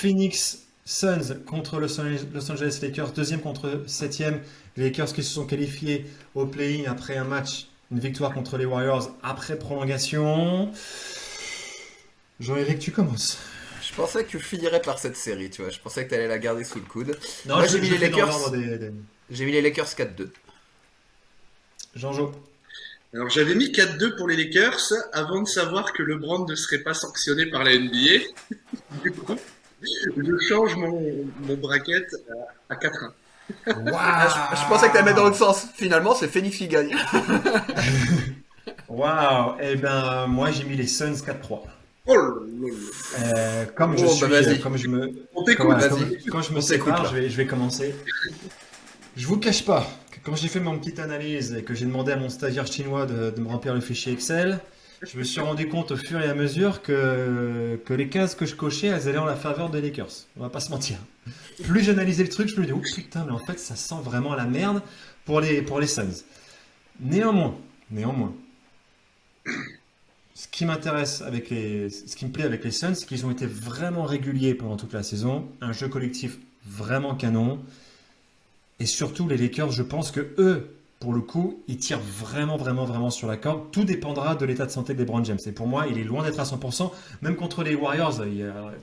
Phoenix Suns contre Los Angeles Lakers, deuxième contre septième. Les Lakers qui se sont qualifiés au play-in après un match, une victoire contre les Warriors après prolongation. Jean-Éric, tu commences. Je pensais que tu finirais par cette série, tu vois. Je pensais que tu allais la garder sous le coude. Non, Moi, je, j'ai mis je les fais dans Lakers. l'ordre J'ai mis les Lakers 4-2. Jean-Jo. Alors j'avais mis 4-2 pour les Lakers avant de savoir que LeBron ne serait pas sanctionné par la NBA. Du coup, je change mon bracket à 4-1. Je pensais que tu allais mettre dans l'autre sens. Finalement, c'est Phoenix qui gagne. Waouh. Eh ben, moi, j'ai mis les Suns 4-3. Oh là là là. Comme je Oh, suis, bah vas-y. comme je me, On t'écoute, voilà, vas-y. quand je me On t'écoute, sépare, là. je vais commencer. Je vous cache pas que quand j'ai fait mon petite analyse et que j'ai demandé à mon stagiaire chinois de me remplir le fichier Excel, je me suis rendu compte au fur et à mesure que les cases que je cochais, elles allaient en la faveur des Lakers. On va pas se mentir. Plus j'analysais le truc, je me dis, oh putain, mais en fait, ça sent vraiment la merde pour les Suns. Néanmoins, ce qui ce qui me plaît avec les Suns, c'est qu'ils ont été vraiment réguliers pendant toute la saison, un jeu collectif vraiment canon, et surtout les Lakers, je pense que eux, pour le coup, ils tirent vraiment sur la corde. Tout dépendra de l'état de santé de LeBron James. Et pour moi, il est loin d'être à 100%. Même contre les Warriors,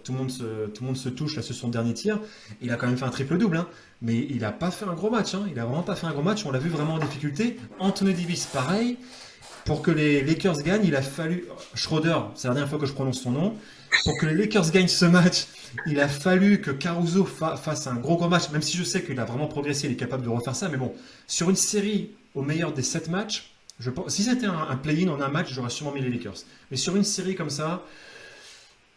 tout le monde se touche là sur son dernier tir. Il a quand même fait un triple-double, hein. Mais il n'a pas fait un gros match, hein. Il a vraiment pas fait un gros match. On l'a vu vraiment en difficulté. Anthony Davis, pareil. Pour que les Lakers gagnent, il a fallu. Schroeder, c'est la dernière fois que je prononce son nom. Pour que les Lakers gagnent ce match, il a fallu que Caruso fasse un gros match, même si je sais qu'il a vraiment progressé, il est capable de refaire ça. Mais bon, sur une série au meilleur des 7 matchs, si c'était un play-in en un match, j'aurais sûrement mis les Lakers. Mais sur une série comme ça,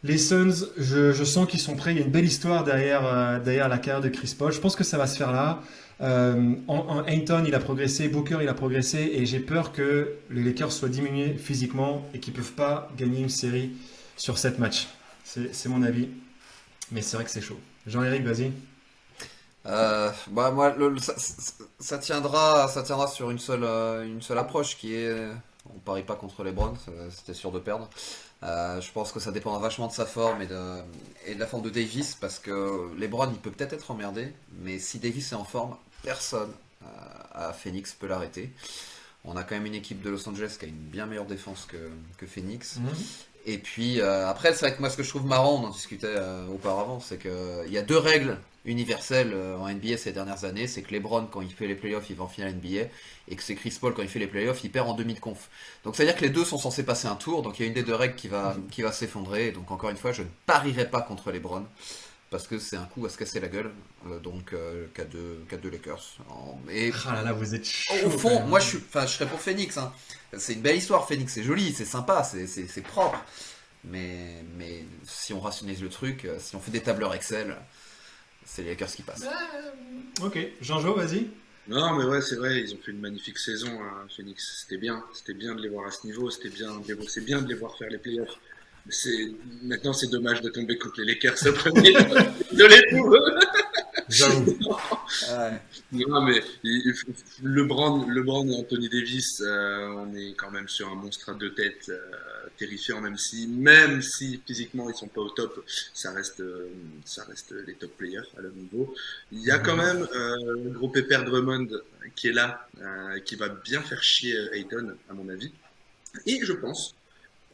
les Suns, je sens qu'ils sont prêts. Il y a une belle histoire derrière la carrière de Chris Paul. Je pense que ça va se faire là. Ayton, il a progressé, Booker, il a progressé, et j'ai peur que les Lakers soient diminués physiquement et qu'ils ne peuvent pas gagner une série sur 7 matchs. C'est mon avis. Mais c'est vrai que c'est chaud. Jean-Éric, vas-y. Moi, ça tiendra sur une seule approche qui est, on parie pas contre les Browns, c'était sûr de perdre. Je pense que ça dépend vachement de sa forme et de la forme de Davis, parce que LeBron il peut peut-être être emmerdé, mais si Davis est en forme, personne à Phoenix peut l'arrêter. On a quand même une équipe de Los Angeles qui a une bien meilleure défense que Phoenix. Et puis après, c'est vrai que moi ce que je trouve marrant, on en discutait auparavant, c'est qu'il y a deux règles universelles en NBA ces dernières années. C'est que LeBron, quand il fait les playoffs, il va en finale NBA, et que c'est Chris Paul, quand il fait les playoffs, il perd en demi de conf. Donc c'est à dire que les deux sont censés passer un tour, donc il y a une des deux règles qui va s'effondrer. Donc encore une fois, je ne parierai pas contre LeBron, parce que c'est un coup à se casser la gueule. Donc 4-2 Lakers. Et Ah là là, vous êtes chaud. au quand fond, même. moi je serais pour Phoenix, hein. C'est une belle histoire, Phoenix, c'est joli, c'est sympa, c'est propre. Mais si on rationalise le truc, si on fait des tableurs Excel, c'est les Lakers qui passent. Ok, Jean-Jo, vas-y. Non, mais ouais, c'est vrai, ils ont fait une magnifique saison, hein, Phoenix. C'était bien de les voir à ce niveau, c'est bien de les voir faire les playoffs. Maintenant, c'est dommage de tomber contre les Lakers au premier de l'époux. J'avoue. Ouais. Non, mais LeBron et Anthony Davis, on est quand même sur un monstre à deux têtes terrifiant, même si physiquement ils sont pas au top, ça reste les top players à leur niveau. Il y a quand même le gros pépère Drummond qui est là, qui va bien faire chier Ayton, à mon avis. Et je pense,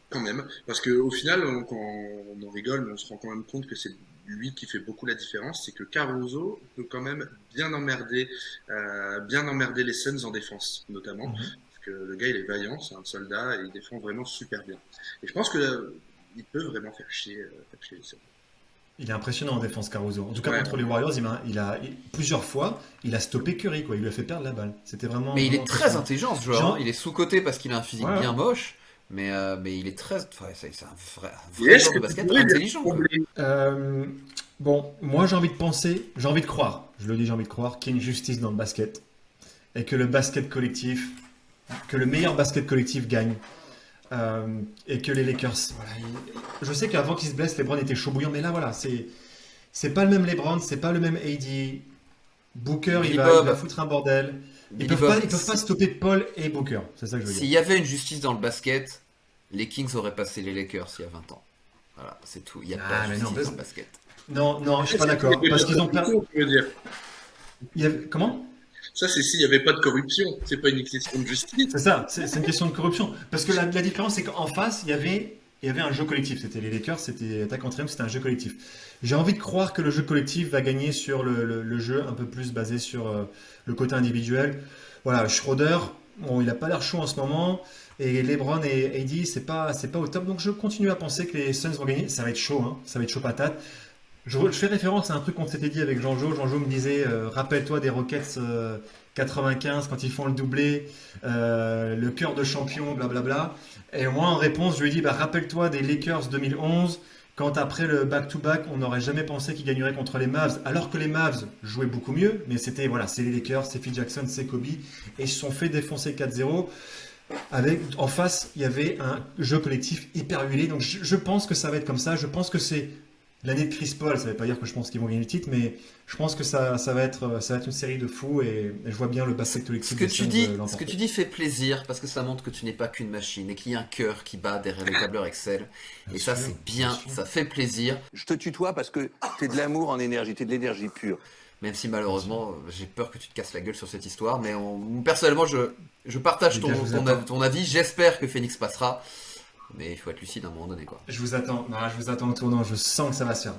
quand même, parce qu'au final, quand on en rigole, mais on se rend quand même compte que c'est lui qui fait beaucoup la différence, c'est que Caruso peut quand même bien emmerder les Suns en défense, notamment, parce que le gars il est vaillant, c'est un soldat et il défend vraiment super bien. Et je pense que il peut vraiment faire chier les Suns. Il est impressionnant en défense, Caruso. En tout cas, Ouais. contre les Warriors, plusieurs fois, il a stoppé Curry, quoi. Il lui a fait perdre la balle. C'était vraiment, Mais il vraiment est très impressionnant. intelligent ce joueur, Jean, hein. Il est sous-coté parce qu'il a un physique ouais, bien moche, mais il est très. Ouais, c'est un Et vrai est-ce joueur que de tu basket pourrais lui intelligent, quoi. ressembler? Euh, bon, moi j'ai envie de croire, je le dis, j'ai envie de croire qu'il y a une justice dans le basket et que que le meilleur basket collectif gagne. Et que les Lakers, voilà, je sais qu'avant qu'ils se blessent, LeBron était chaud bouillant, mais là voilà, c'est pas le même LeBron, c'est pas le même AD. Booker, Billy il va Bob, foutre un bordel. Billy Bob, Ils peuvent pas stopper Paul et Booker, c'est ça que je veux dire. s'il y avait une justice dans le basket, les Kings auraient passé les Lakers il y a 20 ans. Voilà, c'est tout. Il n'y a pas Ah, de mais non, justice dans le basket. Non, non, je suis pas d'accord. Parce qu'ils ont perdu. Je veux dire. Comment? Ça, c'est s'il n'y avait pas de corruption. C'est pas une question de justice. C'est ça, c'est une question de corruption. Parce que la différence, c'est qu'en face, il y avait un jeu collectif. C'était les Lakers, c'était Attack on Triumph, c'était un jeu collectif. J'ai envie de croire que le jeu collectif va gagner sur le jeu un peu plus basé sur le côté individuel. Voilà, Schroeder, bon, il a pas l'air chaud en ce moment. Et LeBron et AD, c'est pas au top. Donc je continue à penser que les Suns vont gagner. Ça va être chaud, hein. Ça va être chaud patate. Je fais référence à un truc qu'on s'était dit avec Jean-Jo. Jean-Jo me disait, rappelle-toi des Rockets 95 quand ils font le doublé, le cœur de champion, blablabla. Et moi, en réponse, je lui ai dit, bah, rappelle-toi des Lakers 2011, quand après le back-to-back, on n'aurait jamais pensé qu'ils gagneraient contre les Mavs, alors que les Mavs jouaient beaucoup mieux. Mais c'était, voilà, c'est les Lakers, c'est Phil Jackson, c'est Kobe. Et ils se sont fait défoncer 4-0. En face, il y avait un jeu collectif hyper huilé. Donc je pense que ça va être comme ça. Je pense que c'est l'année de Chris Paul. Ça ne veut pas dire que je pense qu'ils vont gagner le titre, mais je pense que ça va être une série de fous et je vois bien le basket Ce collectif que des tu Suns dis, ce que l'emporter. tu dis fait plaisir parce que ça montre que tu n'es pas qu'une machine et qu'il y a un cœur qui bat derrière le tableur Excel. Bien Et ça, sûr, c'est bien bien, sûr. ça fait plaisir. Je te tutoie parce que t'es de l'amour en énergie, t'es de l'énergie pure. Même si malheureusement, j'ai peur que tu te casses la gueule sur cette histoire. Mais personnellement, je partage Les gars, je vous ton attends. ton avis. J'espère que Phoenix passera. Mais il faut être lucide à un moment donné, quoi. Je vous attends. Non, je vous attends au tournant. Je sens que ça va se faire.